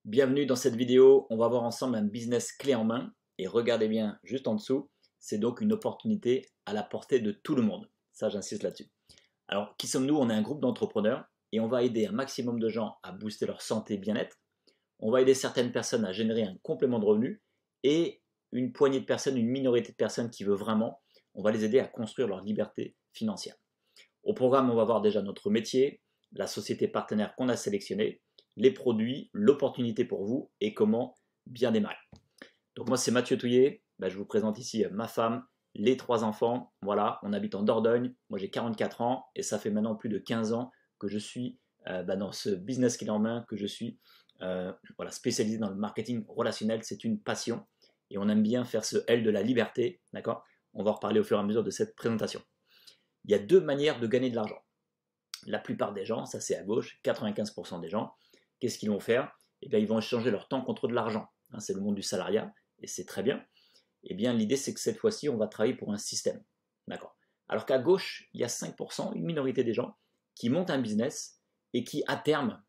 Bienvenue dans cette vidéo, on va voir ensemble un business clé en main et regardez bien juste en dessous, c'est donc une opportunité à la portée de tout le monde. Ça, j'insiste là-dessus. Alors, qui sommes-nous? On est un groupe d'entrepreneurs et on va aider un maximum de gens à booster leur santé et bien-être. On va aider certaines personnes à générer un complément de revenus et une poignée de personnes, une minorité de personnes qui veut vraiment, on va les aider à construire leur liberté financière. Au programme, on va voir déjà notre métier, la société partenaire qu'on a sélectionnée, les produits, l'opportunité pour vous et comment bien démarrer. Donc moi c'est Mathieu Touillet, je vous présente ici ma femme, les trois enfants, voilà, on habite en Dordogne, moi j'ai 44 ans et ça fait maintenant plus de 15 ans que je suis dans ce business qu'il est en main, que je suis voilà, spécialisé dans le marketing relationnel, c'est une passion et on aime bien faire ce L de la liberté, d'accord? On va en reparler au fur et à mesure de cette présentation. Il y a deux manières de gagner de l'argent. La plupart des gens, ça c'est à gauche, 95% des gens, qu'est-ce qu'ils vont faire? Eh bien, ils vont échanger leur temps contre de l'argent. C'est le monde du salariat, et c'est très bien. Eh bien, l'idée, c'est que cette fois-ci, on va travailler pour un système. D'accord? Alors qu'à gauche, il y a 5%, une minorité des gens, qui montent un business et qui, à terme,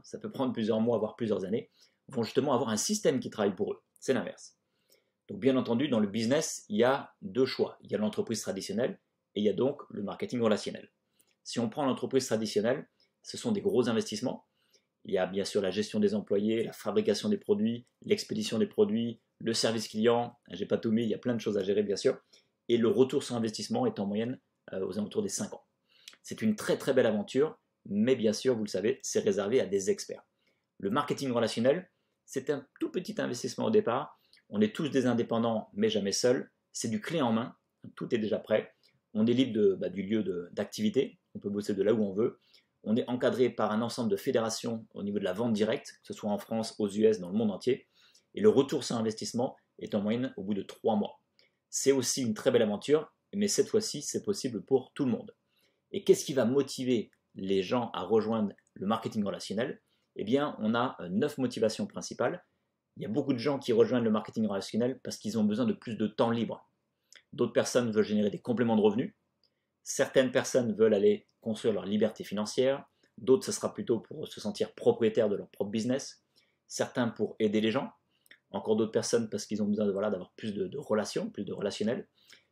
ça peut prendre plusieurs mois, voire plusieurs années, vont justement avoir un système qui travaille pour eux. C'est l'inverse. Donc, bien entendu, dans le business, il y a deux choix. Il y a l'entreprise traditionnelle et il y a donc le marketing relationnel. Si on prend l'entreprise traditionnelle, ce sont des gros investissements. Il y a bien sûr la gestion des employés, la fabrication des produits, l'expédition des produits, le service client. J'ai pas tout mis, il y a plein de choses à gérer bien sûr. Et le retour sur investissement est en moyenne aux alentours des 5 ans. C'est une très très belle aventure, mais bien sûr, vous le savez, c'est réservé à des experts. Le marketing relationnel, c'est un tout petit investissement au départ. On est tous des indépendants, mais jamais seuls. C'est du clé en main, tout est déjà prêt. On est libre du lieu d'activité, on peut bosser de là où on veut. On est encadré par un ensemble de fédérations au niveau de la vente directe, que ce soit en France, aux US, dans le monde entier. Et le retour sur investissement est en moyenne au bout de 3 mois. C'est aussi une très belle aventure, mais cette fois-ci, c'est possible pour tout le monde. Et qu'est-ce qui va motiver les gens à rejoindre le marketing relationnel? Eh bien, on a 9 motivations principales. Il y a beaucoup de gens qui rejoignent le marketing relationnel parce qu'ils ont besoin de plus de temps libre. D'autres personnes veulent générer des compléments de revenus. Certaines personnes veulent aller construire leur liberté financière. D'autres, ce sera plutôt pour se sentir propriétaire de leur propre business. Certains pour aider les gens. Encore d'autres personnes parce qu'ils ont besoin d'avoir plus de relations, plus de relationnel.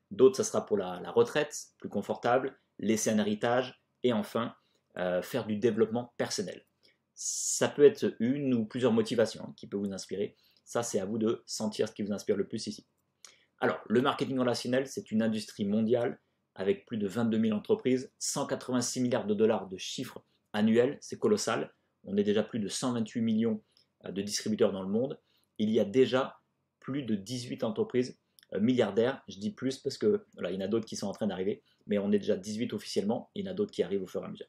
D'autres, ce sera pour la retraite, plus confortable, laisser un héritage. Et enfin, faire du développement personnel. Ça peut être une ou plusieurs motivations qui peuvent vous inspirer. Ça, c'est à vous de sentir ce qui vous inspire le plus ici. Alors, le marketing relationnel, c'est une industrie mondiale avec plus de 22 000 entreprises, 186 milliards de dollars de chiffres annuels, c'est colossal. On est déjà plus de 128 millions de distributeurs dans le monde. Il y a déjà plus de 18 entreprises milliardaires. Je dis plus parce que voilà, il y en a d'autres qui sont en train d'arriver, mais on est déjà 18 officiellement, et il y en a d'autres qui arrivent au fur et à mesure.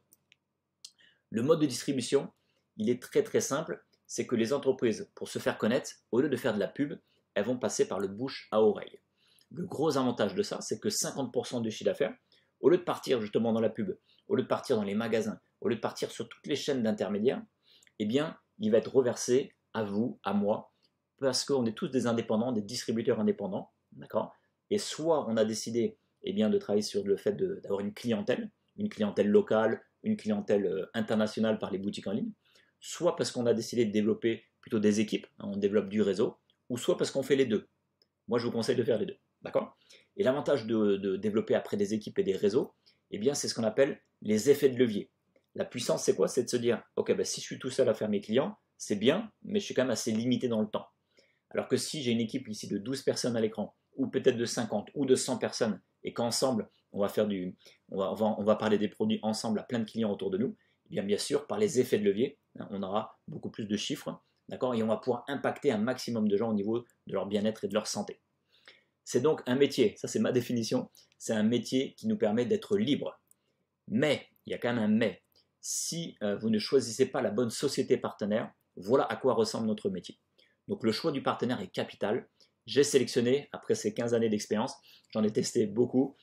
Le mode de distribution, il est très très simple, c'est que les entreprises, pour se faire connaître, au lieu de faire de la pub, elles vont passer par le bouche à oreille. Le gros avantage de ça, c'est que 50% du chiffre d'affaires, au lieu de partir justement dans la pub, au lieu de partir dans les magasins, au lieu de partir sur toutes les chaînes d'intermédiaires, eh bien, il va être reversé à vous, à moi, parce qu'on est tous des indépendants, des distributeurs indépendants, d'accord? Et soit on a décidé de travailler sur le fait d'avoir une clientèle locale, une clientèle internationale par les boutiques en ligne, soit parce qu'on a décidé de développer plutôt des équipes, on développe du réseau, ou soit parce qu'on fait les deux. Moi, je vous conseille de faire les deux. D'accord? Et l'avantage de développer après des équipes et des réseaux, eh bien, c'est ce qu'on appelle les effets de levier. La puissance, c'est quoi? C'est de se dire, ok, si je suis tout seul à faire mes clients, c'est bien, mais je suis quand même assez limité dans le temps. Alors que si j'ai une équipe ici de 12 personnes à l'écran, ou peut-être de 50 ou de 100 personnes, et qu'ensemble, on va parler des produits ensemble à plein de clients autour de nous, eh bien sûr, par les effets de levier, on aura beaucoup plus de chiffres, d'accord, et on va pouvoir impacter un maximum de gens au niveau de leur bien-être et de leur santé. C'est donc un métier, ça c'est ma définition, c'est un métier qui nous permet d'être libre. Mais, il y a quand même un mais, si vous ne choisissez pas la bonne société partenaire, voilà à quoi ressemble notre métier. Donc le choix du partenaire est capital. J'ai sélectionné, après ces 15 années d'expérience, j'en ai testé beaucoup,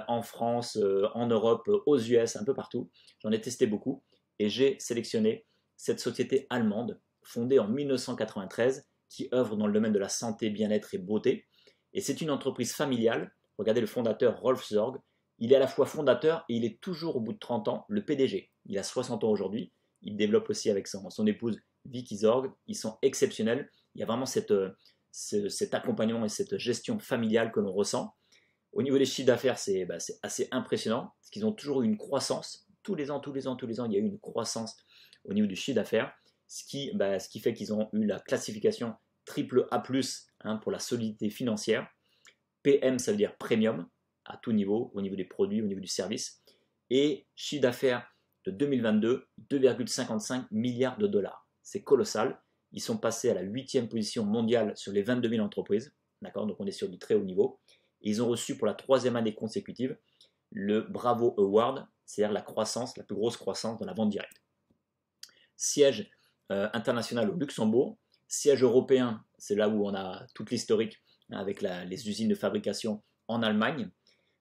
en France, en Europe, aux US, un peu partout, j'en ai testé beaucoup, et j'ai sélectionné cette société allemande, fondée en 1993, qui œuvre dans le domaine de la santé, bien-être et beauté, et c'est une entreprise familiale. Regardez le fondateur Rolf Zorg, il est à la fois fondateur et il est toujours au bout de 30 ans le PDG. Il a 60 ans aujourd'hui, il développe aussi avec son épouse Vikizorg, ils sont exceptionnels. Il y a vraiment cet accompagnement et cette gestion familiale que l'on ressent. Au niveau des chiffres d'affaires, c'est assez impressionnant, parce qu'ils ont toujours eu une croissance. Tous les ans, il y a eu une croissance au niveau du chiffre d'affaires, ce qui fait qu'ils ont eu la classification triple A+, hein, pour la solidité financière. PM, ça veut dire premium, à tout niveau, au niveau des produits, au niveau du service. Et chiffre d'affaires de 2022, 2,55 milliards de dollars. C'est colossal. Ils sont passés à la 8e position mondiale sur les 22 000 entreprises. D'accord, donc on est sur du très haut niveau. Et ils ont reçu pour la 3e année consécutive le Bravo Award, c'est-à-dire la plus grosse croissance dans la vente directe. Siège international au Luxembourg, siège européen, c'est là où on a toute l'historique, hein, avec les usines de fabrication en Allemagne,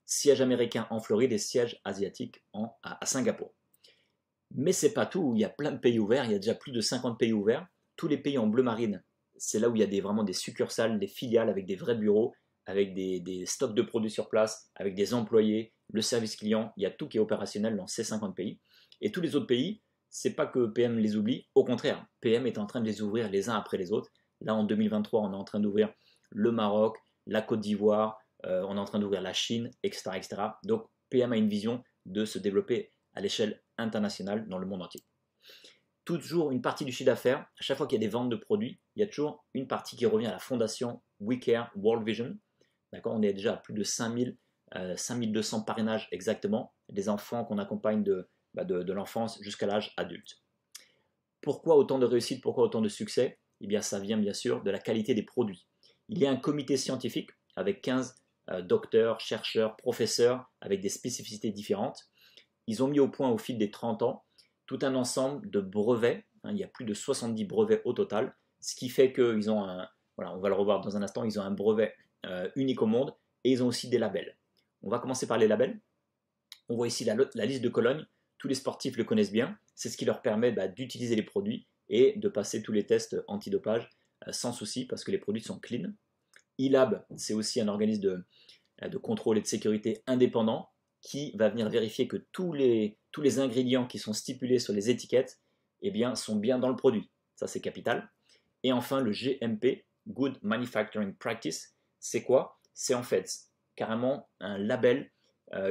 siège américain en Floride et siège asiatique à Singapour. Mais c'est pas tout, il y a plein de pays ouverts, il y a déjà plus de 50 pays ouverts. Tous les pays en bleu marine, c'est là où il y a vraiment des succursales, des filiales avec des vrais bureaux, avec des stocks de produits sur place, avec des employés, le service client, il y a tout qui est opérationnel dans ces 50 pays. Et tous les autres pays, c'est pas que PM les oublie, au contraire, PM est en train de les ouvrir les uns après les autres. Là, en 2023, on est en train d'ouvrir le Maroc, la Côte d'Ivoire, on est en train d'ouvrir la Chine, etc., etc. Donc, PM a une vision de se développer à l'échelle internationale dans le monde entier. Toujours une partie du chiffre d'affaires, à chaque fois qu'il y a des ventes de produits, il y a toujours une partie qui revient à la fondation We Care World Vision. D'accord, on est déjà à plus de 5200 parrainages exactement, des enfants qu'on accompagne de l'enfance jusqu'à l'âge adulte. Pourquoi autant de réussite, pourquoi autant de succès? Eh bien, ça vient bien sûr de la qualité des produits. Il y a un comité scientifique avec 15 docteurs, chercheurs, professeurs avec des spécificités différentes. Ils ont mis au point au fil des 30 ans tout un ensemble de brevets. Il y a plus de 70 brevets au total, ce qui fait qu'ils ont on va le revoir dans un instant, ils ont un brevet unique au monde et ils ont aussi des labels. On va commencer par les labels. On voit ici la liste de Cologne. Tous les sportifs le connaissent bien. C'est ce qui leur permet d'utiliser les produits et de passer tous les tests antidopage sans souci parce que les produits sont clean. ILAB, c'est aussi un organisme de contrôle et de sécurité indépendant qui va venir vérifier que tous les ingrédients qui sont stipulés sur les étiquettes sont bien dans le produit. Ça, c'est capital. Et enfin, le GMP, Good Manufacturing Practice, c'est quoi? C'est en fait carrément un label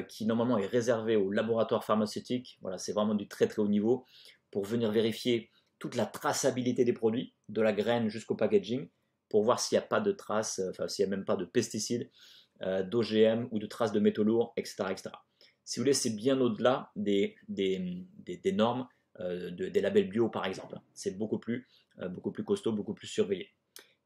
qui normalement est réservé aux laboratoires pharmaceutiques. Voilà, c'est vraiment du très très haut niveau pour venir vérifier toute la traçabilité des produits, de la graine jusqu'au packaging, pour voir s'il n'y a pas de traces, s'il n'y a même pas de pesticides, d'OGM ou de traces de métaux lourds, etc., etc. Si vous voulez, c'est bien au-delà des normes des labels bio, par exemple. C'est beaucoup plus costaud, beaucoup plus surveillé.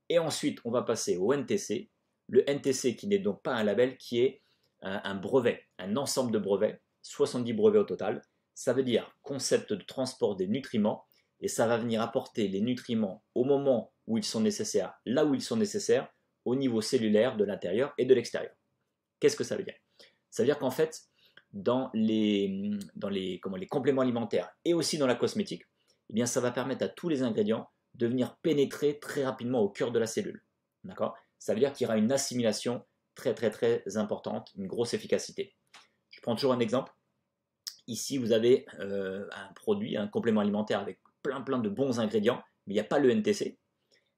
Et ensuite, on va passer au NTC. Le NTC qui n'est donc pas un label, qui est un brevet, un ensemble de brevets, 70 brevets au total. Ça veut dire concept de transport des nutriments, et ça va venir apporter les nutriments au moment où ils sont nécessaires, là où ils sont nécessaires, au niveau cellulaire de l'intérieur et de l'extérieur. Qu'est-ce que ça veut dire? Ça veut dire qu'en fait, dans les compléments alimentaires et aussi dans la cosmétique, ça va permettre à tous les ingrédients de venir pénétrer très rapidement au cœur de la cellule. D'accord? Ça veut dire qu'il y aura une assimilation très très très importante, une grosse efficacité. Je prends toujours un exemple. Ici, vous avez un produit, un complément alimentaire avec plein de bons ingrédients, mais il n'y a pas le NTC.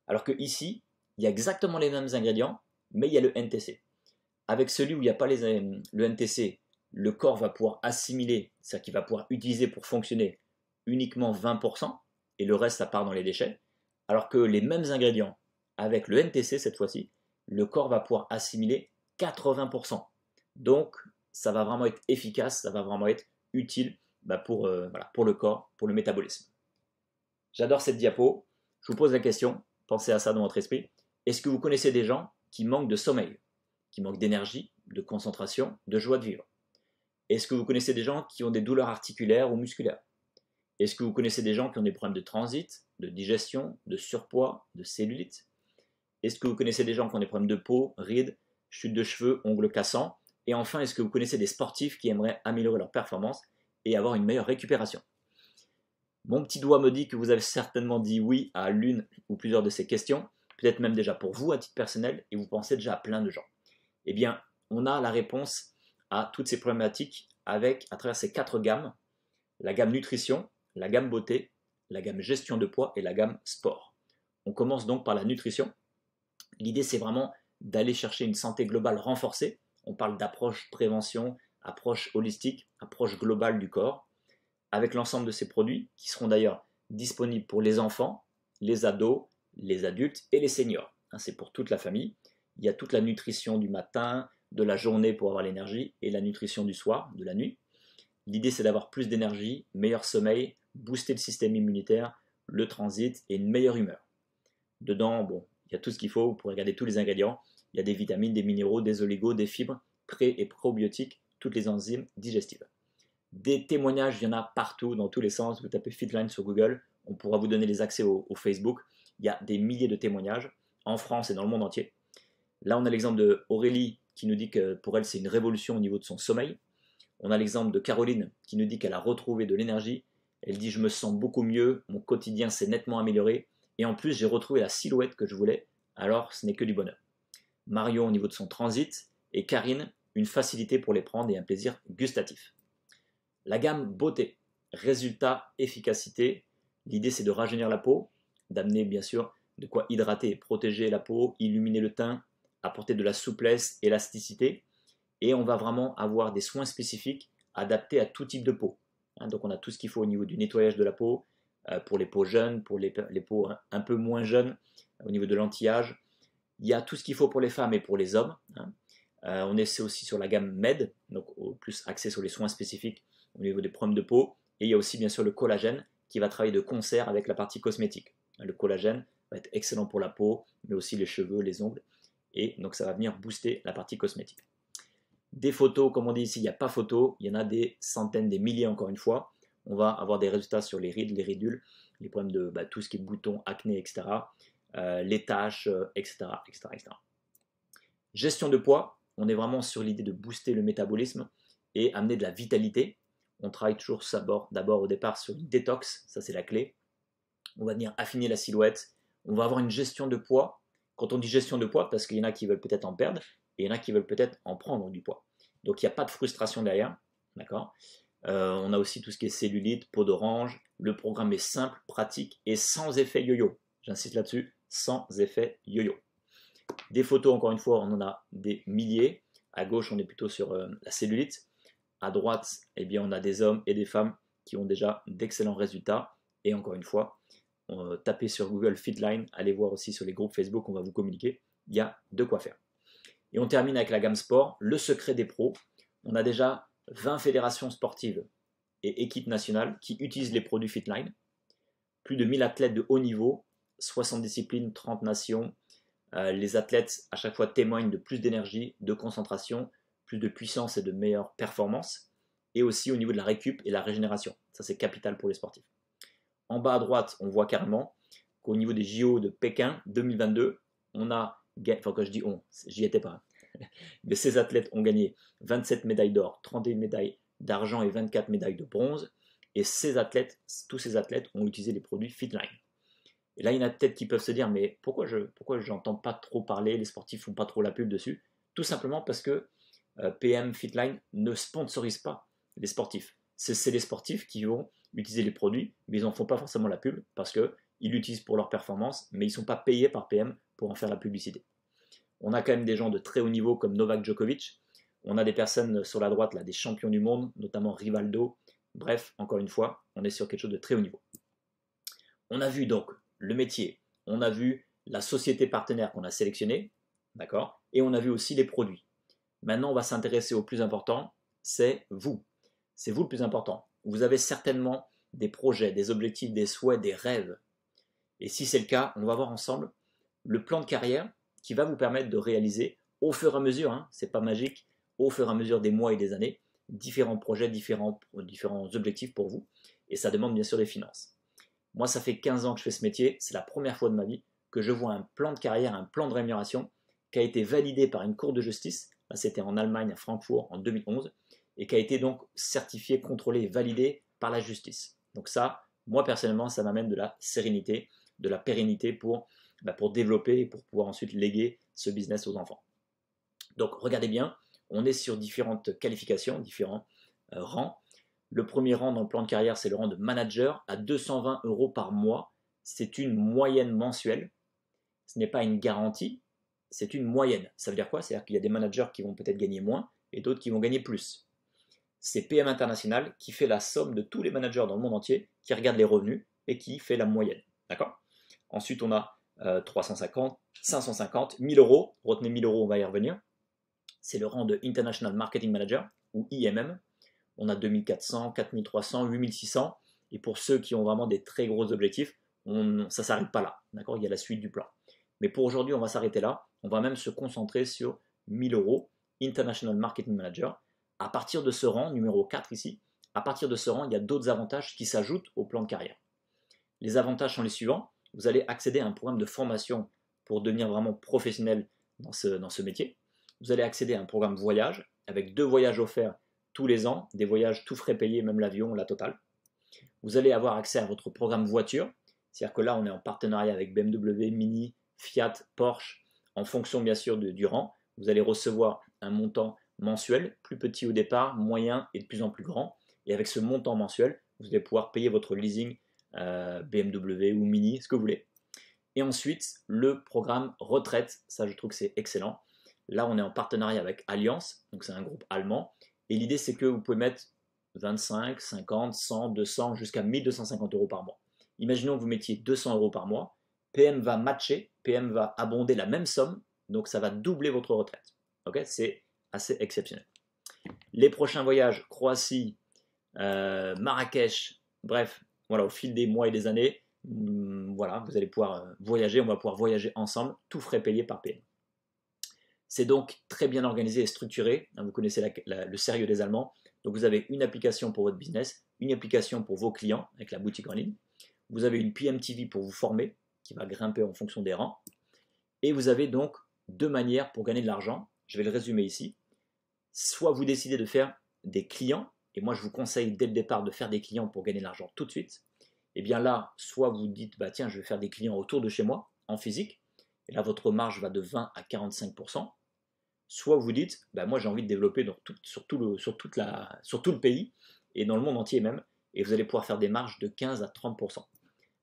Alors que ici, il y a exactement les mêmes ingrédients, mais il y a le NTC. Avec celui où il n'y a pas le NTC, le corps va pouvoir assimiler, c'est-à-dire qu'il va pouvoir utiliser pour fonctionner uniquement 20%, et le reste, ça part dans les déchets. Alors que les mêmes ingrédients, avec le NTC cette fois-ci, le corps va pouvoir assimiler 80%. Donc, ça va vraiment être efficace, ça va vraiment être utile pour le corps, pour le métabolisme. J'adore cette diapo. Je vous pose la question, pensez à ça dans votre esprit. Est-ce que vous connaissez des gens qui manquent de sommeil, qui manquent d'énergie, de concentration, de joie de vivre? Est-ce que vous connaissez des gens qui ont des douleurs articulaires ou musculaires? Est-ce que vous connaissez des gens qui ont des problèmes de transit, de digestion, de surpoids, de cellulite? Est-ce que vous connaissez des gens qui ont des problèmes de peau, rides, chute de cheveux, ongles cassants? Et enfin, est-ce que vous connaissez des sportifs qui aimeraient améliorer leur performance et avoir une meilleure récupération? Mon petit doigt me dit que vous avez certainement dit oui à l'une ou plusieurs de ces questions, peut-être même déjà pour vous à titre personnel, et vous pensez déjà à plein de gens. Eh bien, on a la réponse à toutes ces problématiques à travers ces 4 gammes: la gamme nutrition, la gamme beauté, la gamme gestion de poids et la gamme sport. On commence donc par la nutrition. L'idée, c'est vraiment d'aller chercher une santé globale renforcée. On parle d'approche prévention, approche holistique, approche globale du corps, avec l'ensemble de ces produits qui seront d'ailleurs disponibles pour les enfants, les ados, les adultes et les seniors. C'est pour toute la famille. Il y a toute la nutrition du matin, de la journée pour avoir l'énergie et la nutrition du soir, de la nuit. L'idée, c'est d'avoir plus d'énergie, meilleur sommeil, booster le système immunitaire, le transit et une meilleure humeur. Dedans, bon, il y a tout ce qu'il faut, vous pourrez regarder tous les ingrédients. Il y a des vitamines, des minéraux, des oligos, des fibres, pré- et probiotiques, toutes les enzymes digestives. Des témoignages, il y en a partout, dans tous les sens. Vous tapez Fitline sur Google, on pourra vous donner les accès au Facebook. Il y a des milliers de témoignages en France et dans le monde entier. Là, on a l'exemple de Aurélie qui nous dit que pour elle, c'est une révolution au niveau de son sommeil. On a l'exemple de Caroline qui nous dit qu'elle a retrouvé de l'énergie. Elle dit « Je me sens beaucoup mieux, mon quotidien s'est nettement amélioré et en plus, j'ai retrouvé la silhouette que je voulais, alors ce n'est que du bonheur. » Marion au niveau de son transit et Karine, une facilité pour les prendre et un plaisir gustatif. La gamme beauté, résultat, efficacité. L'idée, c'est de rajeunir la peau, d'amener bien sûr de quoi hydrater et protéger la peau, illuminer le teint, apporter de la souplesse, élasticité. Et on va vraiment avoir des soins spécifiques adaptés à tout type de peau. Donc on a tout ce qu'il faut au niveau du nettoyage de la peau, pour les peaux jeunes, pour les peaux un peu moins jeunes, au niveau de l'anti-âge. Il y a tout ce qu'il faut pour les femmes et pour les hommes. On est aussi sur la gamme Med, donc plus axé sur les soins spécifiques au niveau des problèmes de peau. Et il y a aussi bien sûr le collagène qui va travailler de concert avec la partie cosmétique. Le collagène va être excellent pour la peau, mais aussi les cheveux, les ongles. Et donc ça va venir booster la partie cosmétique. Des photos, comme on dit ici, il n'y a pas photo, il y en a des centaines, des milliers encore une fois. On va avoir des résultats sur les rides, les ridules, les problèmes de tout ce qui est boutons, acné, etc. Les taches, etc., etc., etc. Gestion de poids, on est vraiment sur l'idée de booster le métabolisme et amener de la vitalité. On travaille toujours d'abord au départ sur une détox, ça c'est la clé. On va venir affiner la silhouette. On va avoir une gestion de poids. Quand on dit gestion de poids, parce qu'il y en a qui veulent peut-être en perdre et il y en a qui veulent peut-être en prendre du poids. Donc il n'y a pas de frustration derrière, d'accord. On a aussi tout ce qui est cellulite, peau d'orange. Le programme est simple, pratique et sans effet yo-yo. J'insiste là-dessus, sans effet yo-yo. Des photos, encore une fois, on en a des milliers. À gauche, on est plutôt sur la cellulite. À droite, eh bien, on a des hommes et des femmes qui ont déjà d'excellents résultats. Et encore une fois, tapez sur Google Fitline, allez voir aussi sur les groupes Facebook, on va vous communiquer. Il y a de quoi faire. Et on termine avec la gamme sport, le secret des pros. On a déjà 20 fédérations sportives et équipes nationales qui utilisent les produits Fitline. Plus de 1000 athlètes de haut niveau, 60 disciplines, 30 nations. Les athlètes à chaque fois témoignent de plus d'énergie, de concentration, plus de puissance et de meilleures performances. Et aussi au niveau de la récup et la régénération. Ça c'est capital pour les sportifs. En bas à droite, on voit carrément qu'au niveau des JO de Pékin 2022, on a, enfin quand je dis on, j'y étais pas, mais ces athlètes ont gagné 27 médailles d'or, 31 médailles d'argent et 24 médailles de bronze. Et tous ces athlètes ont utilisé les produits Fitline. Et là, il y en a peut-être qui peuvent se dire, mais pourquoi j'entends pas trop parler, les sportifs font pas trop la pub dessus? Tout simplement parce que PM Fitline ne sponsorise pas les sportifs. C'est les sportifs qui vont utiliser les produits, mais ils n'en font pas forcément la pub parce qu'ils l'utilisent pour leur performance, mais ils ne sont pas payés par PM pour en faire la publicité. On a quand même des gens de très haut niveau comme Novak Djokovic. On a des personnes sur la droite, là, des champions du monde, notamment Rivaldo. Bref, encore une fois, on est sur quelque chose de très haut niveau. On a vu donc le métier, on a vu la société partenaire qu'on a sélectionnée, d'accord, et on a vu aussi les produits. Maintenant, on va s'intéresser au plus important, c'est vous. C'est vous le plus important. Vous avez certainement des projets, des objectifs, des souhaits, des rêves. Et si c'est le cas, on va voir ensemble le plan de carrière qui va vous permettre de réaliser au fur et à mesure, c'est pas magique, au fur et à mesure des mois et des années, différents projets, différents objectifs pour vous. Et ça demande bien sûr des finances. Moi, ça fait 15 ans que je fais ce métier. C'est la première fois de ma vie que je vois un plan de carrière, un plan de rémunération qui a été validé par une cour de justice. Là, c'était en Allemagne, à Francfort, en 2011, et qui a été donc certifié, contrôlé et validé par la justice. Donc ça, moi personnellement, ça m'amène de la sérénité, de la pérennité pour développer et pour pouvoir ensuite léguer ce business aux enfants. Donc regardez bien, on est sur différentes qualifications, différents rangs. Le premier rang dans le plan de carrière, c'est le rang de manager à 220 € par mois. C'est une moyenne mensuelle. Ce n'est pas une garantie, c'est une moyenne. Ça veut dire quoi? C'est-à-dire qu'il y a des managers qui vont peut-être gagner moins et d'autres qui vont gagner plus. C'est PM International qui fait la somme de tous les managers dans le monde entier, qui regarde les revenus et qui fait la moyenne. D'accord? Ensuite, on a 350, 550, 1000 €. Retenez 1000 €, on va y revenir. C'est le rang de International Marketing Manager, ou IMM. On a 2400, 4300, 8600. Et pour ceux qui ont vraiment des très gros objectifs, ça ne s'arrête pas là. D'accord? Il y a la suite du plan. Mais pour aujourd'hui, on va s'arrêter là. On va même se concentrer sur 1000 €, International Marketing Manager. À partir de ce rang, numéro 4 ici, à partir de ce rang, il y a d'autres avantages qui s'ajoutent au plan de carrière. Les avantages sont les suivants. Vous allez accéder à un programme de formation pour devenir vraiment professionnel dans ce métier. Vous allez accéder à un programme voyage avec 2 voyages offerts tous les ans, des voyages tout frais payés, même l'avion, la totale. Vous allez avoir accès à votre programme voiture, c'est-à-dire que là, on est en partenariat avec BMW, Mini, Fiat, Porsche, en fonction bien sûr du rang. Vous allez recevoir un montant mensuel, plus petit au départ, moyen et de plus en plus grand. Et avec ce montant mensuel, vous allez pouvoir payer votre leasing BMW ou Mini, ce que vous voulez. Et ensuite, le programme retraite, ça je trouve que c'est excellent. Là, on est en partenariat avec Allianz, donc c'est un groupe allemand. Et l'idée, c'est que vous pouvez mettre 25, 50, 100, 200, jusqu'à 1250 € par mois. Imaginons que vous mettiez 200 € par mois. PM va matcher, PM va abonder la même somme, donc ça va doubler votre retraite. Okay, c'est assez exceptionnel. Les prochains voyages, Croatie, Marrakech, bref, voilà, au fil des mois et des années, voilà, vous allez pouvoir voyager, on va pouvoir voyager ensemble, tout frais payé par PM. C'est donc très bien organisé et structuré. Vous connaissez le sérieux des Allemands. Donc vous avez une application pour votre business, une application pour vos clients avec la boutique en ligne. Vous avez une PMTV pour vous former, qui va grimper en fonction des rangs. Et vous avez donc 2 manières pour gagner de l'argent. Je vais le résumer ici. Soit vous décidez de faire des clients, et moi je vous conseille dès le départ de faire des clients pour gagner de l'argent tout de suite. Et bien là, soit vous dites, bah tiens, je vais faire des clients autour de chez moi, en physique, et là votre marge va de 20 à 45%. Soit vous dites, bah moi j'ai envie de développer sur tout le pays, et dans le monde entier même, et vous allez pouvoir faire des marges de 15 à 30%.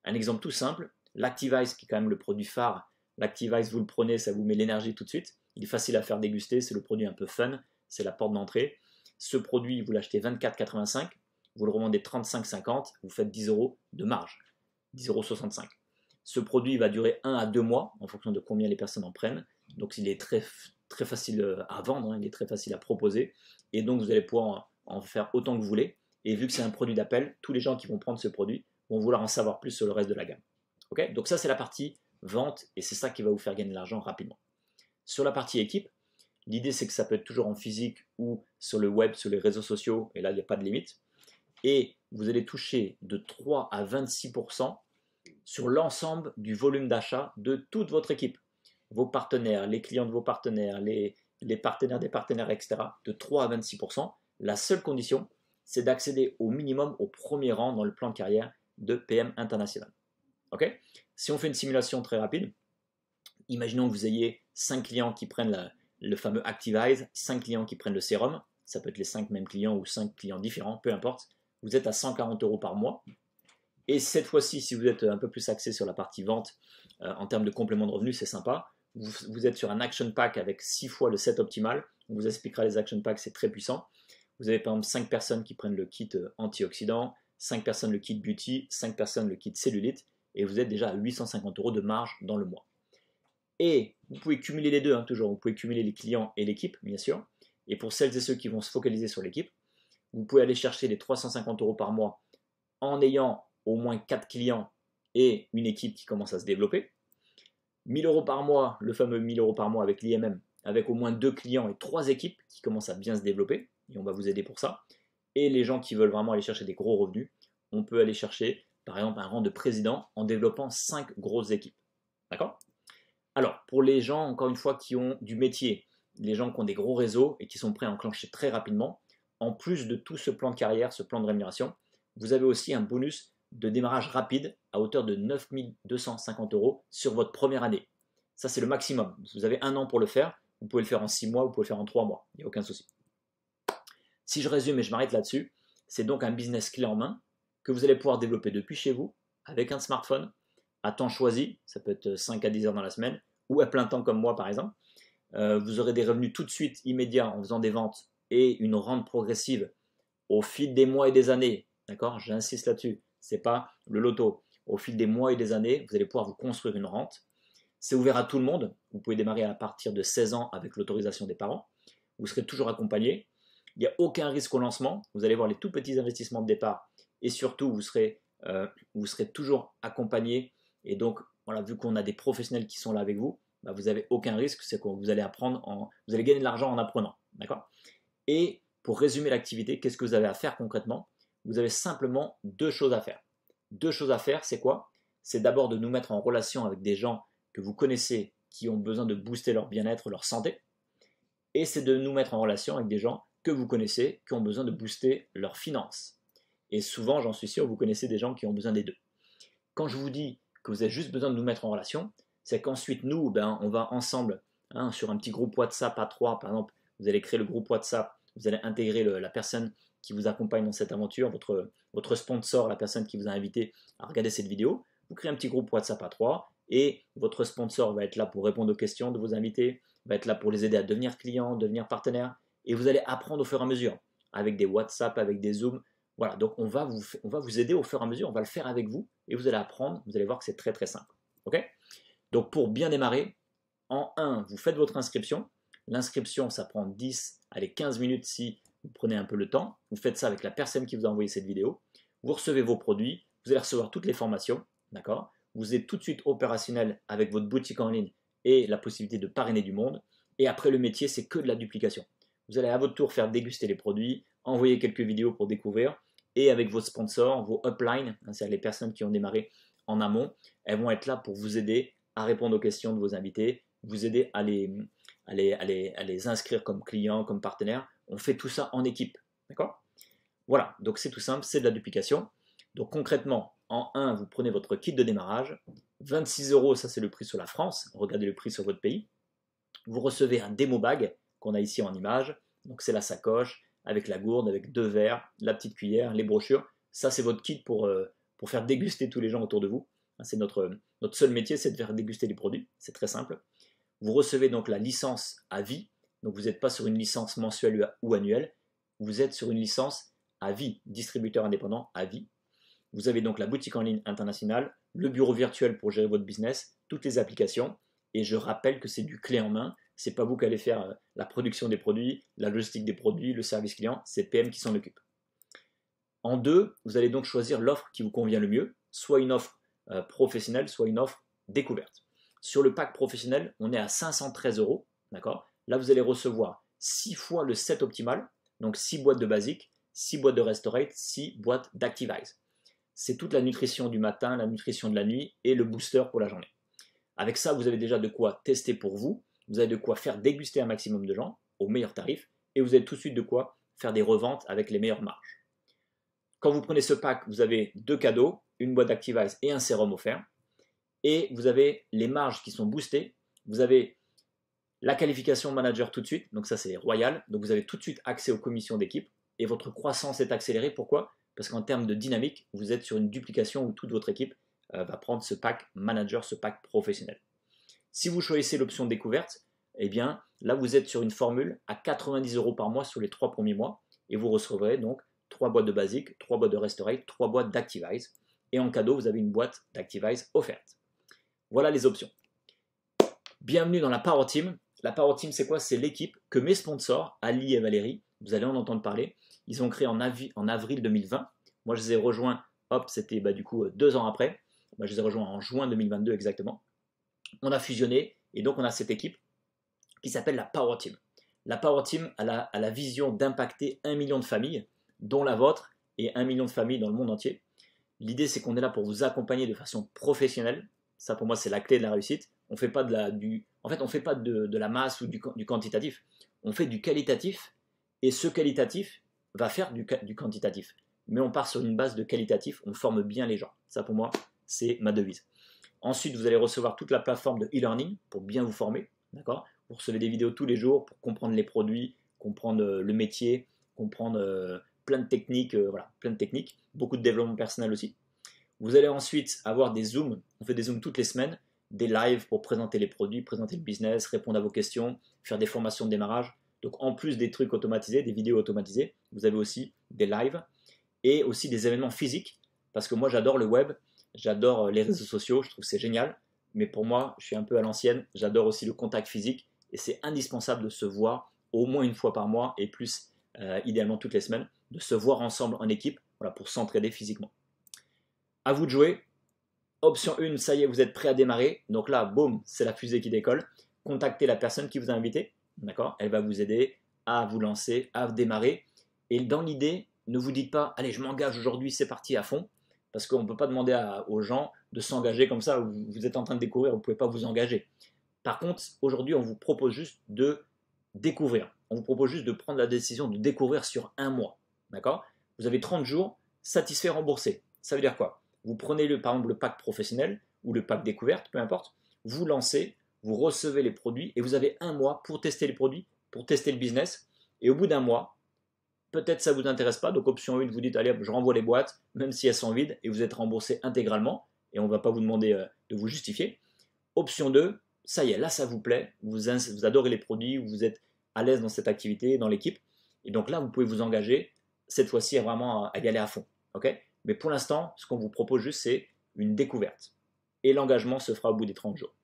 Un exemple tout simple, l'Activize, qui est quand même le produit phare. L'Activize, vous le prenez, ça vous met l'énergie tout de suite. Il est facile à faire déguster, c'est le produit un peu fun, c'est la porte d'entrée. Ce produit, vous l'achetez 24,85, vous le revendez 35,50, vous faites 10 € de marge, 10,65 €. Ce produit va durer 1 à 2 mois, en fonction de combien les personnes en prennent. Donc il est très facile à vendre, il est très facile à proposer. Et donc vous allez pouvoir en faire autant que vous voulez. Et vu que c'est un produit d'appel, tous les gens qui vont prendre ce produit vont vouloir en savoir plus sur le reste de la gamme. Okay, donc ça, c'est la partie vente et c'est ça qui va vous faire gagner de l'argent rapidement. Sur la partie équipe, l'idée c'est que ça peut être toujours en physique ou sur le web, sur les réseaux sociaux, et là il n'y a pas de limite. Et vous allez toucher de 3 à 26% sur l'ensemble du volume d'achat de toute votre équipe. Vos partenaires, les clients de vos partenaires, les partenaires des partenaires, etc. De 3 à 26%. La seule condition, c'est d'accéder au minimum au premier rang dans le plan de carrière de PM International. Okay, si on fait une simulation très rapide, imaginons que vous ayez 5 clients qui prennent le fameux Activize, 5 clients qui prennent le sérum, ça peut être les 5 mêmes clients ou 5 clients différents, peu importe, vous êtes à 140 € par mois. Et cette fois-ci, si vous êtes un peu plus axé sur la partie vente, en termes de complément de revenus, c'est sympa. Vous êtes sur un action pack avec 6 fois le set optimal. On vous expliquera les action packs, c'est très puissant. Vous avez par exemple 5 personnes qui prennent le kit antioxydant, 5 personnes le kit beauty, 5 personnes le kit cellulite, et vous êtes déjà à 850 € de marge dans le mois. Et vous pouvez cumuler les deux, toujours. Vous pouvez cumuler les clients et l'équipe, bien sûr. Et pour celles et ceux qui vont se focaliser sur l'équipe, vous pouvez aller chercher les 350 € par mois en ayant au moins 4 clients et une équipe qui commence à se développer. 1000 € par mois, le fameux 1000 € par mois avec l'IMM, avec au moins 2 clients et 3 équipes qui commencent à bien se développer, et on va vous aider pour ça. Et les gens qui veulent vraiment aller chercher des gros revenus, on peut aller chercher par exemple un rang de président en développant 5 grosses équipes. D'accord ? Alors, pour les gens, encore une fois, qui ont du métier, les gens qui ont des gros réseaux et qui sont prêts à enclencher très rapidement, en plus de tout ce plan de carrière, ce plan de rémunération, vous avez aussi un bonus de démarrage rapide à hauteur de 9 250 € sur votre première année. Ça, c'est le maximum. Vous avez 1 an pour le faire. Vous pouvez le faire en 6 mois, vous pouvez le faire en 3 mois. Il n'y a aucun souci. Si je résume et je m'arrête là-dessus, c'est donc un business clé en main que vous allez pouvoir développer depuis chez vous, avec un smartphone, à temps choisi, ça peut être 5 à 10 heures dans la semaine, ou à plein temps comme moi par exemple. Vous aurez des revenus tout de suite, immédiats, en faisant des ventes et une rente progressive au fil des mois et des années. D'accord? J'insiste là-dessus. Ce n'est pas le loto. Au fil des mois et des années, vous allez pouvoir vous construire une rente. C'est ouvert à tout le monde. Vous pouvez démarrer à partir de 16 ans avec l'autorisation des parents. Vous serez toujours accompagné. Il n'y a aucun risque au lancement. Vous allez voir les tout petits investissements de départ. Et surtout, vous serez toujours accompagné. Et donc, voilà, vu qu'on a des professionnels qui sont là avec vous, bah, vous n'avez aucun risque. C'est que vous allez vous allez gagner de l'argent en apprenant. D'accord? Et pour résumer l'activité, qu'est-ce que vous avez à faire concrètement? Vous avez simplement deux choses à faire. Deux choses à faire, c'est quoi? C'est d'abord de nous mettre en relation avec des gens que vous connaissez qui ont besoin de booster leur bien-être, leur santé. Et c'est de nous mettre en relation avec des gens que vous connaissez qui ont besoin de booster leurs finances. Et souvent, j'en suis sûr, vous connaissez des gens qui ont besoin des deux. Quand je vous dis que vous avez juste besoin de nous mettre en relation, c'est qu'ensuite nous, on va ensemble sur un petit groupe WhatsApp à 3, par exemple, vous allez créer le groupe WhatsApp, vous allez intégrer la personne qui vous accompagne dans cette aventure, votre sponsor, la personne qui vous a invité à regarder cette vidéo. Vous créez un petit groupe WhatsApp à 3 et votre sponsor va être là pour répondre aux questions de vos invités, va être là pour les aider à devenir clients, devenir partenaires, et vous allez apprendre au fur et à mesure avec des WhatsApp, avec des Zooms. Voilà, donc on va vous aider au fur et à mesure, on va le faire avec vous et vous allez apprendre, vous allez voir que c'est très très simple. Ok? Donc pour bien démarrer, en 1, vous faites votre inscription. L'inscription, ça prend 10, allez 15 minutes si vous prenez un peu le temps. Vous faites ça avec la personne qui vous a envoyé cette vidéo. Vous recevez vos produits, vous allez recevoir toutes les formations, d'accord? Vous êtes tout de suite opérationnel avec votre boutique en ligne et la possibilité de parrainer du monde. Et après, le métier, c'est que de la duplication. Vous allez à votre tour faire déguster les produits, envoyer quelques vidéos pour découvrir. Et avec vos sponsors, vos uplines, c'est-à-dire les personnes qui ont démarré en amont, elles vont être là pour vous aider à répondre aux questions de vos invités, vous aider à les inscrire comme clients, comme partenaires. On fait tout ça en équipe. D'accord? Voilà, donc c'est tout simple, c'est de la duplication. Donc concrètement, en 1, vous prenez votre kit de démarrage. 26 €, ça c'est le prix sur la France. Regardez le prix sur votre pays. Vous recevez un démo bag qu'on a ici en image. Donc c'est la sacoche avec la gourde, avec 2 verres, la petite cuillère, les brochures. Ça c'est votre kit pour faire déguster tous les gens autour de vous. C'est notre seul métier, c'est de faire déguster les produits. C'est très simple. Vous recevez donc la licence à vie. Donc vous n'êtes pas sur une licence mensuelle ou annuelle. Vous êtes sur une licence à vie, distributeur indépendant à vie. Vous avez donc la boutique en ligne internationale, le bureau virtuel pour gérer votre business, toutes les applications. Et je rappelle que c'est du clé en main. Ce n'est pas vous qui allez faire la production des produits, la logistique des produits, le service client. C'est PM qui s'en occupe. En 2, vous allez donc choisir l'offre qui vous convient le mieux, soit une offre professionnelle, soit une offre découverte. Sur le pack professionnel, on est à 513 €. D'accord? Là, vous allez recevoir 6 fois le set optimal, donc 6 boîtes de basique, 6 boîtes de Restorate, 6 boîtes d'Activize. C'est toute la nutrition du matin, la nutrition de la nuit et le booster pour la journée. Avec ça, vous avez déjà de quoi tester pour vous, vous avez de quoi faire déguster un maximum de gens au meilleur tarif et vous avez tout de suite de quoi faire des reventes avec les meilleures marges. Quand vous prenez ce pack, vous avez 2 cadeaux, une boîte d'Activize et un sérum offert. Et vous avez les marges qui sont boostées. Vous avez la qualification manager tout de suite, donc ça c'est royal. Donc vous avez tout de suite accès aux commissions d'équipe et votre croissance est accélérée. Pourquoi? Parce qu'en termes de dynamique, vous êtes sur une duplication où toute votre équipe va prendre ce pack manager, ce pack professionnel. Si vous choisissez l'option découverte, eh bien là vous êtes sur une formule à 90 € par mois sur les 3 premiers mois et vous recevrez donc 3 boîtes de basique, 3 boîtes de Restorate, 3 boîtes d'Activize et en cadeau vous avez une boîte d'Activize offerte. Voilà les options. Bienvenue dans la Power Team. La Power Team, c'est quoi? C'est l'équipe que mes sponsors, Ali et Valérie, vous allez en entendre parler, ils ont créé en avril 2020. Moi, je les ai rejoints, c'était du coup 2 ans après. Moi, je les ai rejoints en juin 2022 exactement. On a fusionné et donc on a cette équipe qui s'appelle la Power Team. La Power Team a la vision d'impacter 1 million de familles, dont la vôtre, et 1 million de familles dans le monde entier. L'idée, c'est qu'on est là pour vous accompagner de façon professionnelle. Ça, pour moi, c'est la clé de la réussite. On fait pas on fait pas de la masse ou du quantitatif. On fait du qualitatif et ce qualitatif va faire du quantitatif. Mais on part sur une base de qualitatif. On forme bien les gens. Ça, pour moi, c'est ma devise. Ensuite, vous allez recevoir toute la plateforme de e-learning pour bien vous former. D'accord? Vous recevez des vidéos tous les jours pour comprendre les produits, comprendre le métier, comprendre plein de techniques, voilà, plein de techniques, beaucoup de développement personnel aussi. Vous allez ensuite avoir des zooms, on fait des zooms toutes les semaines, des lives pour présenter les produits, présenter le business, répondre à vos questions, faire des formations de démarrage. Donc en plus des trucs automatisés, des vidéos automatisées, vous avez aussi des lives et aussi des événements physiques, parce que moi j'adore le web, j'adore les réseaux sociaux, je trouve que c'est génial, mais pour moi, je suis un peu à l'ancienne, j'adore aussi le contact physique, et c'est indispensable de se voir au moins une fois par mois, et plus idéalement toutes les semaines, de se voir ensemble en équipe, voilà, pour s'entraider physiquement. À vous de jouer. Option 1, ça y est, vous êtes prêt à démarrer. Donc là, boum, c'est la fusée qui décolle. Contactez la personne qui vous a invité, d'accord? Elle va vous aider à vous lancer, à démarrer. Et dans l'idée, ne vous dites pas, allez, je m'engage aujourd'hui, c'est parti à fond, parce qu'on ne peut pas demander aux gens de s'engager comme ça. Vous êtes en train de découvrir, vous ne pouvez pas vous engager. Par contre, aujourd'hui, on vous propose juste de découvrir. On vous propose juste de prendre la décision de découvrir sur un mois, d'accord? Vous avez 30 jours, satisfait, remboursé. Ça veut dire quoi? Vous prenez par exemple le pack professionnel ou le pack découverte, peu importe, vous lancez, vous recevez les produits et vous avez un mois pour tester les produits, pour tester le business. Et au bout d'un mois, peut-être ça ne vous intéresse pas, donc option 1, vous dites allez, je renvoie les boîtes, même si elles sont vides, et vous êtes remboursé intégralement, et on ne va pas vous demander de vous justifier. Option 2, ça y est, là ça vous plaît, vous adorez les produits, vous êtes à l'aise dans cette activité, dans l'équipe, et donc là vous pouvez vous engager, cette fois-ci vraiment à y aller à fond. Okay, mais pour l'instant, ce qu'on vous propose juste, c'est une découverte. Et l'engagement se fera au bout des 30 jours.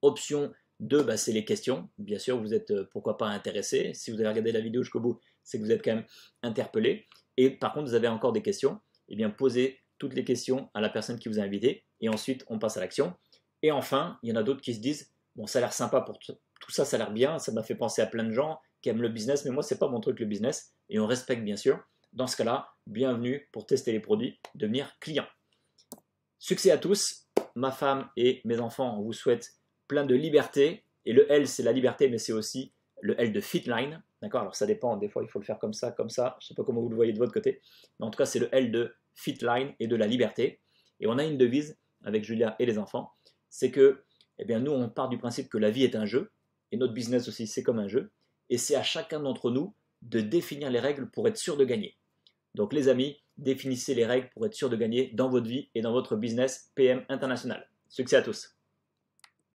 Option 2, c'est les questions. Bien sûr, vous êtes pourquoi pas intéressé. Si vous avez regardé la vidéo jusqu'au bout, c'est que vous êtes quand même interpellé. Et par contre, vous avez encore des questions. Eh bien, posez toutes les questions à la personne qui vous a invité. Et ensuite, on passe à l'action. Et enfin, il y en a d'autres qui se disent, bon, ça a l'air sympa pour tout ça, ça a l'air bien. Ça m'a fait penser à plein de gens qui aiment le business. Mais moi, c'est pas mon truc, le business. Et on respecte, bien sûr. Dans ce cas-là, bienvenue pour tester les produits, devenir client. Succès à tous, ma femme et mes enfants, on vous souhaite plein de liberté. Et le L, c'est la liberté, mais c'est aussi le L de Fitline. D'accord? Alors ça dépend, des fois il faut le faire comme ça, comme ça. Je ne sais pas comment vous le voyez de votre côté. Mais en tout cas, c'est le L de Fitline et de la liberté. Et on a une devise avec Julia et les enfants. C'est que, eh bien, nous, on part du principe que la vie est un jeu. Et notre business aussi, c'est comme un jeu. Et c'est à chacun d'entre nous de définir les règles pour être sûr de gagner. Donc les amis, définissez les règles pour être sûr de gagner dans votre vie et dans votre business PM international. Succès à tous!